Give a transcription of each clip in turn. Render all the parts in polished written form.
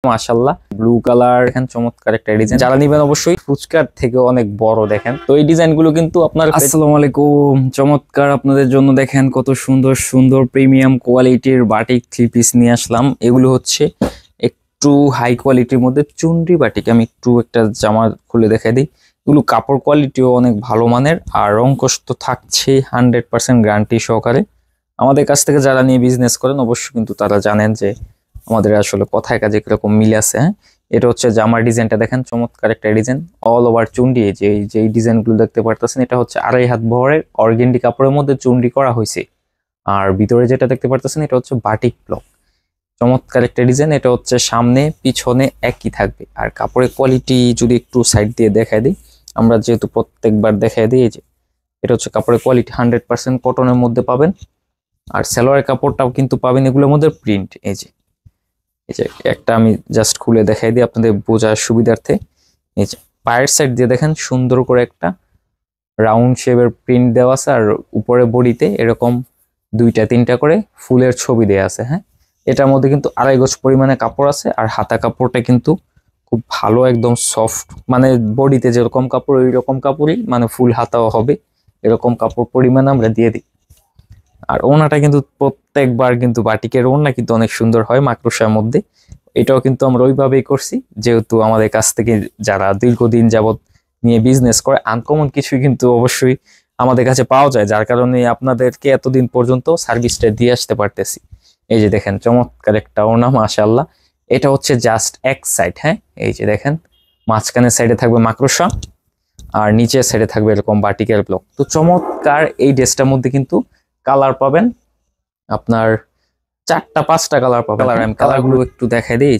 মাশাআল্লাহ blue colour দেখেন চমৎকার একটা ডিজাইন। যারা নিবেন অবশ্যই ফুচকার থেকে অনেক বড় দেখেন। তো এই ডিজাইন গুলো কিন্তু আপনার আসসালামু আলাইকুম, চমৎকার আপনাদের জন্য দেখেন কত সুন্দর সুন্দর প্রিমিয়াম কোয়ালিটির বাটিক থ্রি পিস নিয়ে আসলাম। এগুলো হচ্ছে একটু হাই কোয়ালিটির মধ্যে চুনরি বাটিক। আমি একটু একটা জামা খুলে দেখাই দিই। এগুলো কাপড় কোয়ালিটিও অনেক ভালো মানের আর রং কষ্ট থাকছে 100% গ্যারান্টি সহকারে। আমাদের কাছ থেকে যারা নিয়ে বিজনেস করেন অবশ্যই কিন্তু তারা জানেন যে আমাদের আসলে কথায় কাজে কিরকম মিল আছে। হ্যাঁ, এটা হচ্ছে জামার ডিজাইনটা দেখেন চমৎকার একটা ডিজাইন, অল ওভার চুন্ডি। যে ডিজাইনগুলো দেখতে পারতেছেন এটা হচ্ছে 2.5 হাত বহরের অর্গেন্ডি কাপড়ের মধ্যে চুন্ডি করা হয়েছে। আর ভিতরে যেটা দেখতে পারতেছেন এটা হচ্ছে বাটিক ব্লক, চমৎকার একটা ডিজাইন। এটা হচ্ছে সামনে পিছনে একই থাকবে। আর কাপড়ের কোয়ালিটি যদি একটু সাইড দিয়ে দেখাই দিই, আমরা যেহেতু প্রত্যেকবার দেখাই দিই, এই যে এটা হচ্ছে কাপড়ের কোয়ালিটি 100% কটনের মধ্যে পাবেন। আর সালোয়ারের কাপড়টাও কিন্তু পাবেন এগুলোর মধ্যে প্রিন্ট। এই যে একটা আমি জাস্ট খুলে দেখাই দিই আপনাদের বোঝার সুবিধার্থে। এই যে পায়ের সাইড দিয়ে দেখেন সুন্দর করে একটা রাউন্ড শেপের প্রিন্ট দেওয়া আছে। আর উপরে বডিতে এরকম 2-3টা করে ফুলের ছবি দেওয়া আছে। হ্যাঁ, এটার মধ্যে কিন্তু 2.5 গজ পরিমাণে কাপড় আছে। আর হাতা কাপড়টা কিন্তু খুব ভালো, একদম সফট, মানে বডিতে যেরকম কাপড় ওই রকম কাপড়ই, মানে ফুল হাতাও হবে এরকম কাপড় পরিমাণে আমরা দিয়ে দিই। আর ওড়নাটা কিন্তু প্রত্যেকবার কিন্তু বাটিকের ওড়না কিন্তু অনেক সুন্দর হয় মাকড়সার মধ্যে। এটাও কিন্তু আমরা ওইভাবেই করছি, যেহেতু আমাদের কাছ থেকে যারা দীর্ঘদিন যাবত নিয়ে বিজনেস করে আনকমন কিছুই কিন্তু অবশ্যই আমাদের কাছে পাওয়া যায়, যার কারণে আপনাদেরকে এতদিন পর্যন্ত সার্ভিসটা দিয়ে আসতে পারতেছি। এই যে দেখেন চমৎকার একটা ওড়না মাশাআল্লাহ। এটা হচ্ছে জাস্ট এক সাইড। হ্যাঁ, এই যে দেখেন মাঝখানের সাইডে থাকবে মাকড়সা আর নিচের সাইডে থাকবে এরকম বাটিকের ব্লক। তো চমৎকার এই ড্রেসটার মধ্যে কিন্তু কালার পাবেন আপনার 4-5টা কালার পাবেন। আমি কালারগুলো একটু দেখাই দিই।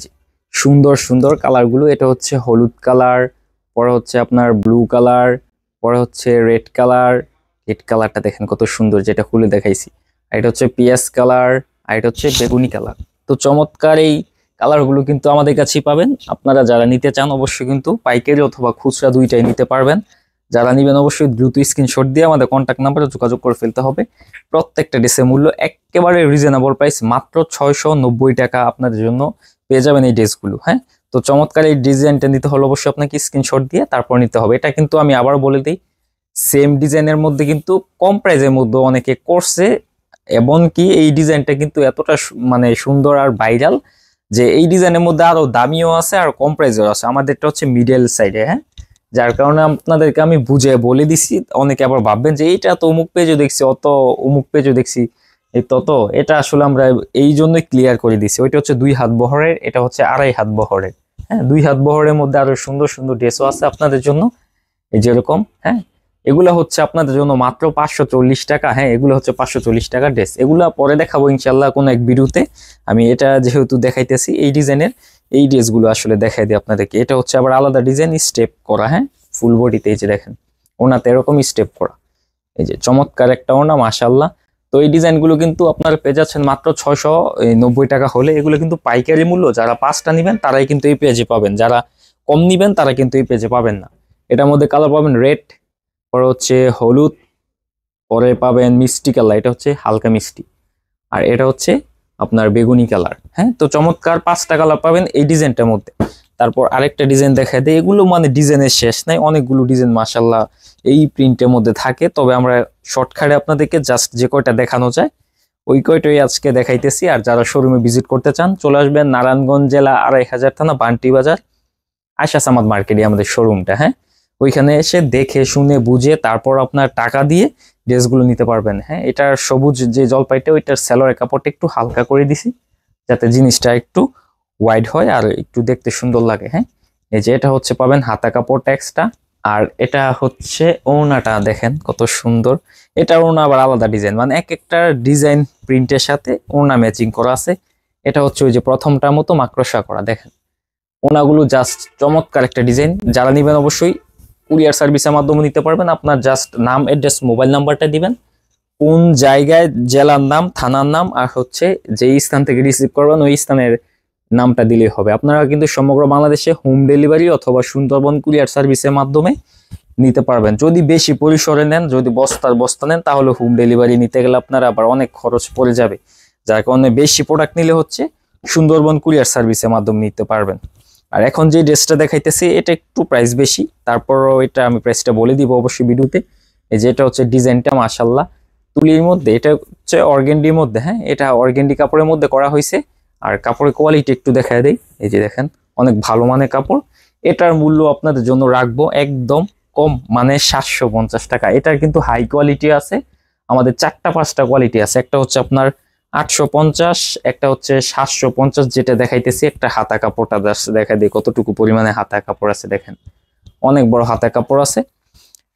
সুন্দর সুন্দর কালারগুলো। এটা হচ্ছে হলুদ কালার, পরে হচ্ছে আপনার ব্লু কালার, পরে হচ্ছে রেড কালার। রেড কালারটা দেখেন কত সুন্দর, যেটা খুলে দেখাইছি। আর এটা হচ্ছে পিয়াজ কালার, আর এটা হচ্ছে বেগুনি কালার। তো চমৎকার এই কালারগুলো কিন্তু আমাদের কাছেই পাবেন। আপনারা যারা নিতে চান অবশ্যই কিন্তু পাইকারি অথবা খুচরা দুইটাই নিতে পারবেন। যারা নিবেন অবশ্যই দ্রুত স্ক্রিনশট দিয়ে আমাদের কন্ট্যাক্ট নাম্বারে যোগাযোগ করে ফেলতে হবে। প্রত্যেকটা ড্রেসের মূল্য একেবারে রিজনেবল প্রাইস, মাত্র 690 টাকা আপনাদের জন্য পেয়ে যাবেন এই ড্রেসগুলো। হ্যাঁ, তো চমৎকার এই ডিজাইনটা নিতে হলে অবশ্যই আপনাকে স্ক্রিনশট দিয়ে তারপর নিতে হবে। এটা কিন্তু আমি আবার বলে দিই, সেম ডিজাইনের মধ্যে কিন্তু কম প্রাইসের মধ্যে অনেকে করছে, এবং কি এই ডিজাইনটা কিন্তু এতটা মানে সুন্দর আর ভাইরাল যে এই ডিজাইনের মধ্যে আরো দামিও আছে আর কম প্রাইসেও আছে। আমাদেরটা হচ্ছে মিডল সাইডে। হ্যাঁ, যার কারণে আপনাদেরকে আমি বুঝে বলে দিছি। অনেকে আবার ভাববেন যে এইটা তো অমুক পেজে দেখছি, অত অমুক পেজে দেখছি এই তত। এটা আসলে আমরা এই জন্যই ক্লিয়ার করে দিছি। ওইটা হচ্ছে 2 হাত বহরের, এটা হচ্ছে 2.5 হাত বহরের। হ্যাঁ, 2 হাত বহরের মধ্যে আরো সুন্দর সুন্দর ড্রেসও আছে আপনাদের জন্য, এই যেরকম। হ্যাঁ, এগুলো হচ্ছে আপনাদের জন্য মাত্র 540 টাকা। হ্যাঁ, এগুলো হচ্ছে 540 টাকা ড্রেস। এগুলো পরে দেখাবো ইনশাল্লাহ কোনো এক ভিডিওতে। আমি এটা যেহেতু দেখাইতেছি এই ডিজাইনের, এই ড্রেসগুলো আসলে দেখাই দিই আপনাদেরকে। এটা হচ্ছে আবার আলাদা ডিজাইন, স্টেপ করা। হ্যাঁ, ফুল বডিতে এই যে দেখেন ওনাতে এরকম স্টেপ করা। এই যে চমৎকার একটা ওনা মাশাআল্লাহ। তো এই ডিজাইনগুলো কিন্তু আপনারা পেয়ে যাচ্ছেন মাত্র 690 টাকা হলে। এগুলো কিন্তু পাইকারি মূল্য, যারা 5টা নিবেন তারাই কিন্তু এই পেজে পাবেন, যারা কম নিবেন তারা কিন্তু এই পেজে পাবেন না। এটার মধ্যে কালার পাবেন রেড, পরে হচ্ছে হলুদ, পরে পাবেন মিষ্টি কালার, এটা হচ্ছে হালকা মিষ্টি, আর এটা হচ্ছে আপনার বেগুনি কালার। হ্যাঁ, তো চমৎকার 5টা কালার পাবেন এই ডিজাইনটার মধ্যে। তারপর আরেকটা ডিজাইন দেখাই দেয়। এগুলো মানে ডিজাইনের শেষ নাই, অনেকগুলো ডিজাইন মাশাআল্লাহ এই প্রিন্টের মধ্যে থাকে। তবে আমরা শর্টকাটে আপনাদেরকে জাস্ট যে কয়টা দেখানো যায় ওই কয়টাই আজকে দেখাইতেছি। আর যারা শোরুমে ভিজিট করতে চান চলে আসবেন নারায়ণগঞ্জ জেলা 2.5 থানা বান্টি বাজার আয়শা সামাদ মার্কেটে আমাদের শোরুমটা। হ্যাঁ, ওইখানে এসে দেখে শুনে বুঝে তারপর আপনার টাকা দিয়ে ড্রেসগুলো নিতে পারবেন। হ্যাঁ, এটার সবুজ যে জলপাইটা ওইটার সালোয়ারের কাপড়টা একটু হালকা করে দিছি, যাতে জিনিসটা একটু ওয়াইড হয় আর একটু দেখতে সুন্দর লাগে। হ্যাঁ, এই যে এটা হচ্ছে পাবেন হাতা কাপড় ট্যাক্সটা। আর এটা হচ্ছে ওড়নাটা দেখেন কত সুন্দর। এটা ওড়না আবার আলাদা ডিজাইন, মানে এক একটা ডিজাইন প্রিন্টের সাথে ওড়না ম্যাচিং করা আছে। এটা হচ্ছে ওই যে প্রথমটার মতো মাকড়সা করা। দেখেন ওড়নাগুলো জাস্ট চমৎকার একটা ডিজাইন। যারা নিবেন অবশ্যই কুরিয়ার সার্ভিসের মাধ্যমে নিতে পারবেন। আপনার জাস্ট নাম, অ্যাড্রেস, মোবাইল নাম্বারটা দিবেন, কোন জায়গায়, জেলার নাম, থানার নাম, আর হচ্ছে যেই স্থান থেকে রিসিভ করবেন ওই স্থানের নামটা দিলেই হবে। আপনারা কিন্তু সমগ্র বাংলাদেশে হোম ডেলিভারি অথবা সুন্দরবন কুরিয়ার সার্ভিসের মাধ্যমে নিতে পারবেন। যদি বেশি পরিসরে নেন, যদি বস্তার বস্তা নেন, তাহলে হোম ডেলিভারি নিতে গেলে আপনারা আবার অনেক খরচ পড়ে যাবে। যার কারণে বেশি প্রোডাক্ট নিলে হচ্ছে সুন্দরবন কুরিয়ার সার্ভিসের মাধ্যমে নিতে পারবেন। আর এখন যে ড্রেসটা দেখাইতেছি এটা একটু প্রাইস বেশি, তারপরও এটা আমি প্রাইসটা বলে দিব অবশ্যই ভিডিওতে। এই যে এটা হচ্ছে ডিজাইনটা মাশাআল্লাহ তুলির মধ্যে, এটা হচ্ছে অর্গেন্ডির মধ্যে, হ্যাঁ এটা অর্গেন্ডি কাপড়ের মধ্যে করা হয়েছে। আর কাপড়ের কোয়ালিটি একটু দেখায় দেই, এই যে দেখেন অনেক ভালো মানের কাপড়। এটার মূল্য আপনাদের জন্য রাখবো একদম কম, মানে 750 টাকা। এটার কিন্তু হাই কোয়ালিটি আছে, আমাদের 4টা-5টা কোয়ালিটি আছে। একটা হচ্ছে আপনার 850, একটা হচ্ছে 750 যেটা দেখাইতেছি। একটা হাতা কাপড়টা দেখা দিই কতটুকু পরিমাণে হাতা কাপড় আছে, দেখেন অনেক বড় হাতা কাপড় আছে।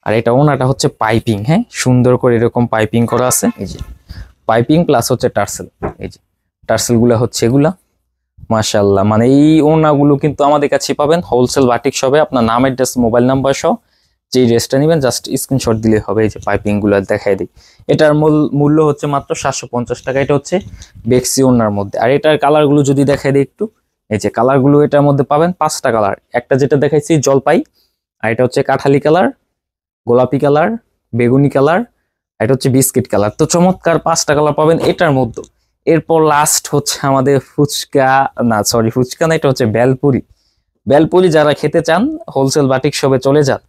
আর এটা ওনাটা হচ্ছে পাইপিং, হ্যাঁ সুন্দর করে এরকম পাইপিং করা আছে, এই যে পাইপিং প্লাস হচ্ছে টার্সেল। এই যে টার্সেল গুলা হচ্ছে এগুলা মাশাআল্লাহ। মানে এই ওড়নাগুলো কিন্তু আমাদের কাছে পাবেন হোলসেল বাটিক শপে। আপনার নাম, অ্যাড্রেস, মোবাইল নাম্বার সহ যে ড্রেসটা নেবেন জাস্ট স্ক্রিনশট দিলে হবে। এই যে পাইপিং গুলো দেখাই দিই, এটার মূল্য হচ্ছে মাত্র 750 টাকা। এটা হচ্ছে বেক্সি ওড়নার মধ্যে। আর এটার কালার গুলো যদি দেখাই দিই একটু, এই যে কালার গুলো এটার মধ্যে পাবেন 5টা কালার। একটা যেটা দেখাইছি জলপাই, আর এটা হচ্ছে কাঠালি কালার, গোলাপি কালার, বেগুনি কালার, এটা হচ্ছে বিস্কিট কালার। তো চমৎকার 5টা কালার পাবেন এটার মধ্যে। এরপর লাস্ট হচ্ছে আমাদের ফুচকা, না সরি ফুচকা না, এটা হচ্ছে বেলপুরি। বেলপুরি যারা খেতে চান হোলসেল বাটিক শপে চলে যান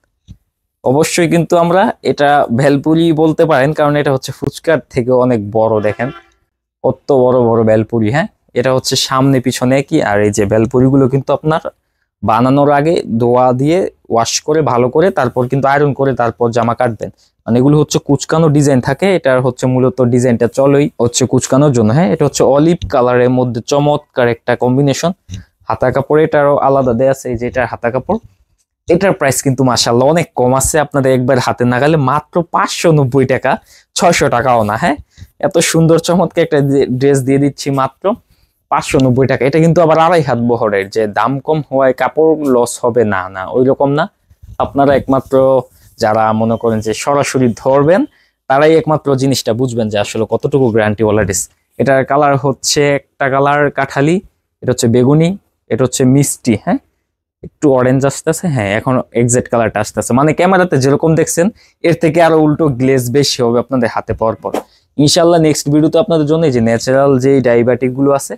অবশ্যই। কিন্তু আমরা এটা ভেলপুরি বলতে পারেন, কারণ এটা হচ্ছে ফুচকার থেকে অনেক বড়, দেখেন কত বড় বড় বেলপুরি। হ্যাঁ এটা হচ্ছে সামনে পিছনে কি। আর এই যে বেলপুরি গুলো কিন্তু আপনার বানানোর আগে ধোয়া দিয়ে ওয়াশ করে ভালো করে তারপর কিন্তু আয়রন করে তারপর জামা কাটবেন। মানে এগুলো হচ্ছে কুচকানো ডিজাইন থাকে, এটার হচ্ছে মূলত ডিজাইনটা চলোই হচ্ছে কুচকানোর জন্য। হ্যাঁ এটা হচ্ছে অলিভ কালারের মধ্যে চমৎকার একটা কম্বিনেশন। হাতা কাপড় এটারও আলাদা দেয়া আছে, এই যে এটা হাতা কাপড়। এটার প্রাইস কিন্তু মাশাআল্লাহ অনেক কম আছে, আপনাদের একবার হাতে নাগালে মাত্র 590 টাকা, 600 টাকাও না। হ্যাঁ এত সুন্দর চমৎকার একটা ড্রেস দিয়ে দিচ্ছি মাত্র 590 টাকা। এটা কিন্তু আবার 2.5 হাত বহরের, যে দাম কম হওয়ায় কাপড় লস হবে না, না ওই রকম না। আপনারা একমাত্র যারা মনে করেন যে সরাসরি ধরবেন তারাই একমাত্র জিনিসটা বুঝবেন যে আসলে কতটুকু গ্যারান্টি ওয়ালা ড্রেস। এটার কালার হচ্ছে একটা কালার কাঠালি, এটা হচ্ছে বেগুনি, এটা হচ্ছে মিষ্টি, হ্যাঁ একটু অরেঞ্জ আসতেছে, হ্যাঁ এখন এক্সাক্ট কালারটা আসতেছে। মানে ক্যামেরাতে যেরকম দেখছেন এর থেকে আরো উল্টো গ্লেজ বেশি হবে আপনাদের হাতে পাওয়ার পর। ইনশাল্লাহ নেক্সট ভিডিওতে আপনাদের জন্য যে ন্যাচারাল যে ডাইবাটিক গুলো আছে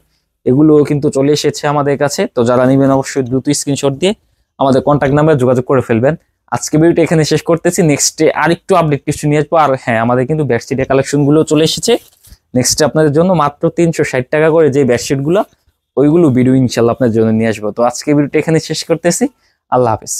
এগুলো কিন্তু চলে এসেছে আমাদের কাছে। তো যারা নেবেন অবশ্যই দ্রুত স্ক্রিনশট দিয়ে আমাদের কন্ট্যাক্ট নাম্বারে যোগাযোগ করে ফেলবেন। আজকে ভিডিওটা এখানে শেষ করতেছি, নেক্সটে আরেকটু আপডেট কিছু নিয়ে আসবো। আর হ্যাঁ আমাদের কিন্তু বেডশিটের কালেকশন গুলো চলে এসেছে নেক্সটে আপনাদের জন্য মাত্র 360 টাকা করে যে বেডশিট গুলো, ওইগুলো ভিডিও ইনশাল্লাহ আপনার জন্য নিয়ে আসবো। তো আজকে ভিডিওটা এখানে শেষ করতেছি, আল্লাহ হাফেজ।